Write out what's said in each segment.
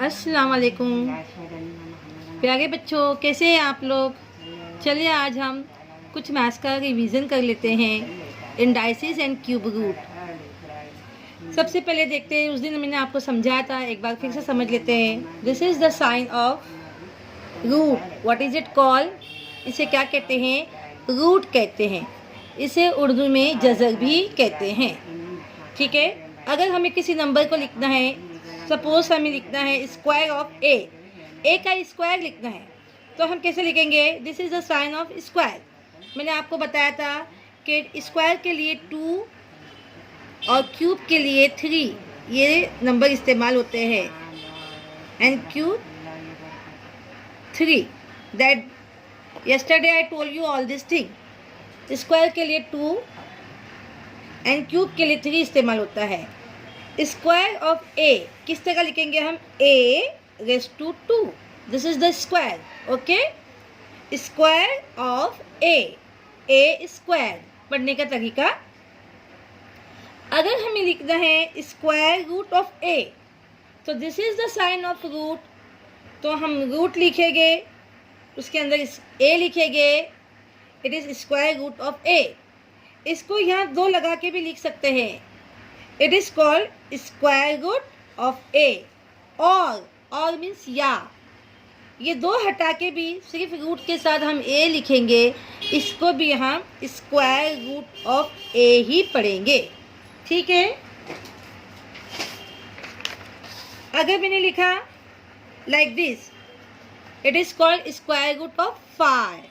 अस्सलाम वालेकुम प्यारे बच्चों, कैसे हैं आप लोग। चलिए आज हम कुछ मैथ्स का रिवीजन कर लेते हैं। Indices and cube root. सबसे पहले देखते हैं, उस दिन मैंने आपको समझाया था, एक बार फिर से समझ लेते हैं। This is the sign of root. What is it called? इसे क्या कहते हैं? रूट कहते हैं। इसे उर्दू में जज़र भी कहते हैं। ठीक है, अगर हमें किसी नंबर को लिखना है, सपोज हमें लिखना है स्क्वायर ऑफ ए का स्क्वायर लिखना है, तो हम कैसे लिखेंगे? This is the sign of square. मैंने आपको बताया था कि स्क्वायर के लिए 2 और क्यूब के लिए 3 ये नंबर इस्तेमाल होते हैं। And cube 3, that yesterday I told you all this thing। Square के लिए 2 एंड क्यूब के लिए 3 इस्तेमाल होता है। स्क्वायर ऑफ ए किस तरह लिखेंगे हम? a raised to 2। This is the square. Okay, square of A square पढ़ने का तरीका। अगर हमें लिखना है स्क्वायर रूट ऑफ ए, तो this is the sign of root. तो हम रूट लिखेंगे, उसके अंदर ए लिखेंगे, it is square root of A. इसको यहाँ 2 लगा के भी लिख सकते हैं। It is called square root of A. और मीन्स या, ये 2 हटा के भी सिर्फ रूट के साथ हम ए लिखेंगे, इसको भी हम स्क्वायर रूट ऑफ ए ही पढ़ेंगे। ठीक है, अगर मैंने लिखा like this, it is called square root of 5।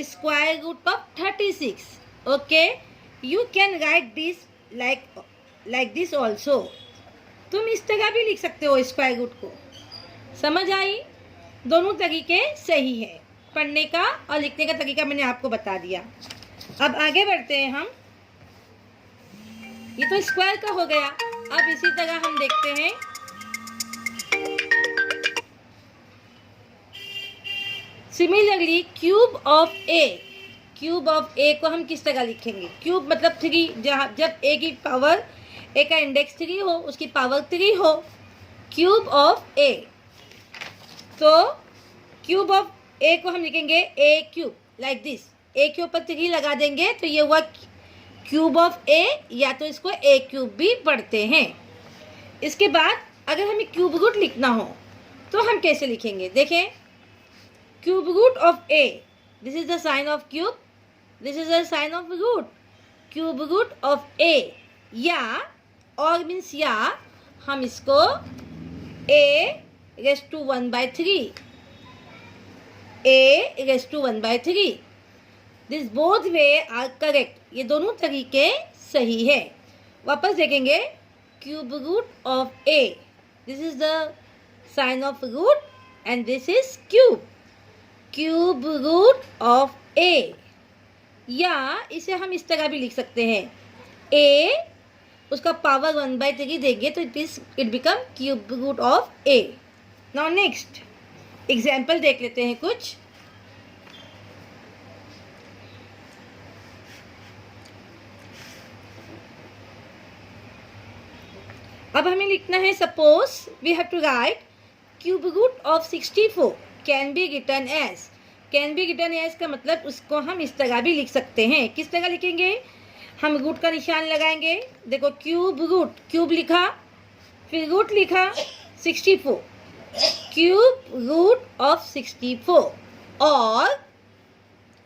Square root of 36। Okay, you can write this like this also. तुम इस तरह भी लिख सकते हो स्क्वायर रूट को। समझ आई? दोनों तरीके सही है, पढ़ने का और लिखने का तरीका मैंने आपको बता दिया। अब आगे बढ़ते हैं हम। ये तो स्क्वायर का हो गया। अब इसी तरह हम देखते हैं similarly cube of A. Cube of A को हम किस तरह लिखेंगे? क्यूब मतलब 3, जहाँ जब ए की पावर, ए का इंडेक्स 3 हो, उसकी पावर 3 हो। क्यूब ऑफ ए, तो क्यूब ऑफ ए को हम लिखेंगे ए क्यूब लाइक दिस। ए के ऊपर 3 लगा देंगे तो ये हुआ क्यूब ऑफ ए, या तो इसको ए क्यूब भी पढ़ते हैं। इसके बाद अगर हमें क्यूब रूट लिखना हो तो हम कैसे लिखेंगे? देखें, cube root of A, this is the sign of cube, this is the sign of root. Cube root of A, या और मीन्स या, हम इसको a raised to 1/3, a raised to 1/3। This both way are correct. ये दोनों तरीके सही है। वापस देखेंगे, cube root of A, this is the sign of root and this is cube. Cube root of A, या इसे हम इस तरह भी लिख सकते हैं, a उसका पावर 1/3 देंगे तो it become cube root of A. Now next example देख लेते हैं कुछ। अब हमें लिखना है, suppose we have to write cube root of 64 can be written as. Can be written as का मतलब उसको हम इस तरह भी लिख सकते हैं। किस तरह लिखेंगे? हम रूट का निशान लगाएंगे। देखो, क्यूब रूट, क्यूब लिखा, फिर रूट लिखा 64, क्यूब रूट ऑफ 64। और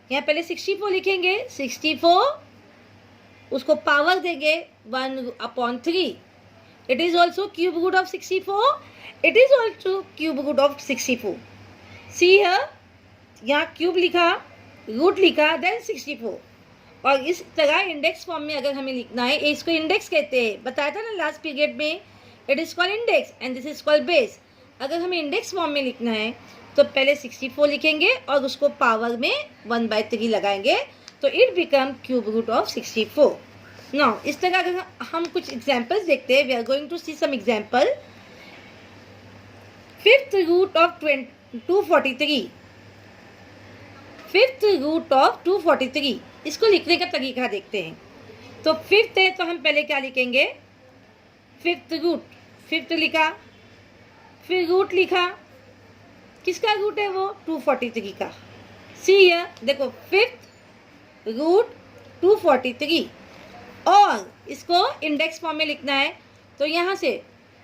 यहाँ पहले 64 लिखेंगे, 64 उसको पावर देंगे 1/3। It is also cube root of 64, it is also cube root of 64। See here, यहाँ क्यूब लिखा, रूट लिखा, देन 64। और इस तरह इंडेक्स फॉर्म में अगर हमें लिखना है, इसको इंडेक्स कहते हैं, बताया था ना लास्ट पीरियड में। It is called index and this is called base. अगर हमें इंडेक्स फॉर्म में लिखना है तो पहले 64 लिखेंगे और उसको पावर में 1/3 लगाएंगे, तो it become cube root of 64। Now इस तरह अगर हम कुछ एग्जाम्पल्स देखते हैं, we are going to see some example. 5th root of 243, 5th root of 243, इसको लिखने का तरीका देखते हैं। तो 5th है तो हम पहले क्या लिखेंगे? फिफ्थ रूट, फिफ्थ लिखा, फिर रूट लिखा, किसका रूट है वो 243 का। सी है, देखो फिफ्थ रूट 243 और इसको इंडेक्स फॉर्म में लिखना है तो यहाँ से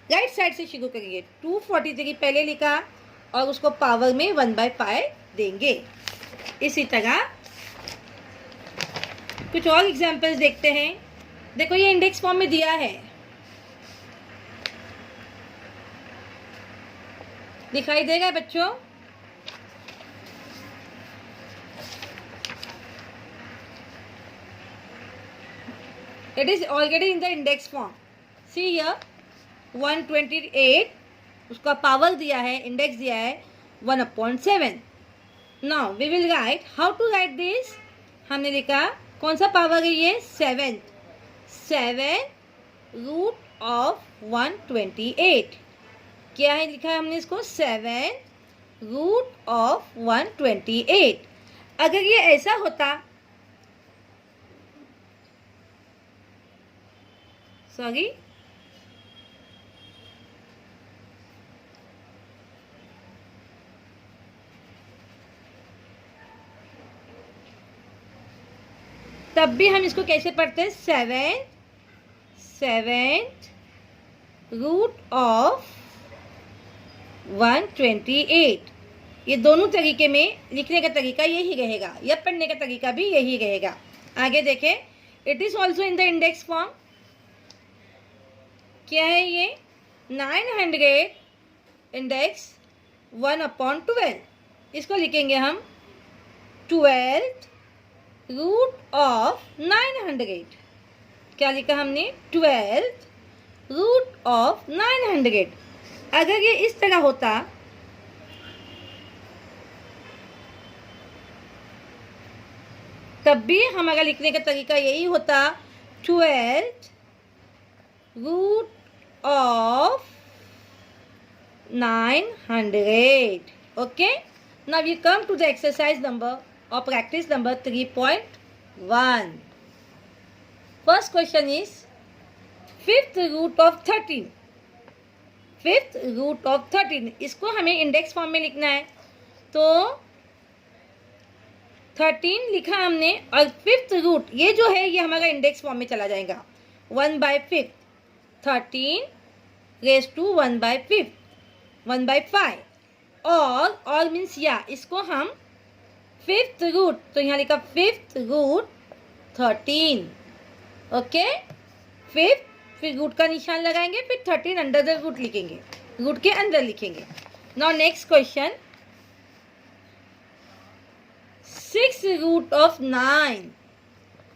राइट साइड से शुरू करेंगे। 243 पहले लिखा और उसको पावर में 1/5 देंगे। इसी तरह कुछ और एग्जाम्पल्स देखते हैं। देखो ये इंडेक्स फॉर्म में दिया है, दिखाई देगा बच्चों? It is already in the index form. See here 128 उसका पावर दिया है, इंडेक्स दिया है 1/7. Now we will write, how to write this? हमने लिखा कौन सा पावर है ये 7 रूट ऑफ 128। क्या है लिखा है हमने इसको 7 रूट ऑफ 128। अगर ये ऐसा होता, सॉरी तब भी हम इसको कैसे पढ़ते हैं 7 रूट ऑफ 128। ये दोनों तरीके में लिखने का तरीका यही रहेगा या पढ़ने का तरीका भी यही रहेगा। आगे देखें, it is also in the index form. क्या है ये 900 इंडेक्स 1/12। इसको लिखेंगे हम 12 रूट ऑफ 900। क्या लिखा हमने 12 रूट ऑफ 900। अगर ये इस तरह होता तब भी हमारा लिखने का तरीका यही होता 12 root of 900. Okay, now we come to the exercise number or practice number 3.1. First question is fifth root of 13. Fifth root of 13 इसको हमें इंडेक्स फॉर्म में लिखना है तो 13 लिखा हमने और फिफ्थ रूट ये जो है ये हमारा इंडेक्स फॉर्म में चला जाएगा 1/5। 13 रेज़ टू 1/5 1/5 और मीन्स या इसको हम फिफ्थ रूट तो यहाँ लिखा फिफ्थ रूट 13। ओके, फिफ्थ फिर रूट का निशान लगाएंगे फिर 13 अंडर द रूट लिखेंगे, रूट के अंदर लिखेंगे। Now next question 6 root of 9।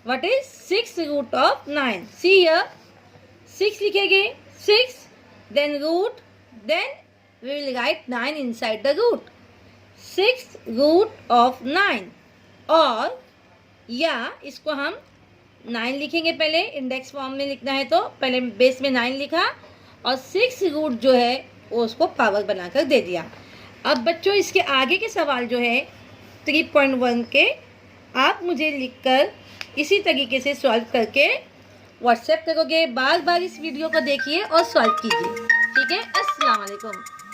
What is 6 root of 9? See here 6 लिखेंगे 6 then root then we will write 9 inside the root. 6 root of 9 और या इसको हम 9 लिखेंगे। पहले इंडेक्स फॉर्म में लिखना है तो पहले बेस में 9 लिखा और 6 रूट जो है वो उसको पावर बनाकर दे दिया। अब बच्चों इसके आगे के सवाल जो है 3.1 के आप मुझे लिखकर इसी तरीके से सॉल्व करके व्हाट्सएप करोगे। बार बार इस वीडियो को देखिए और सॉल्व कीजिए। ठीक है, अस्सलाम वालेकुम।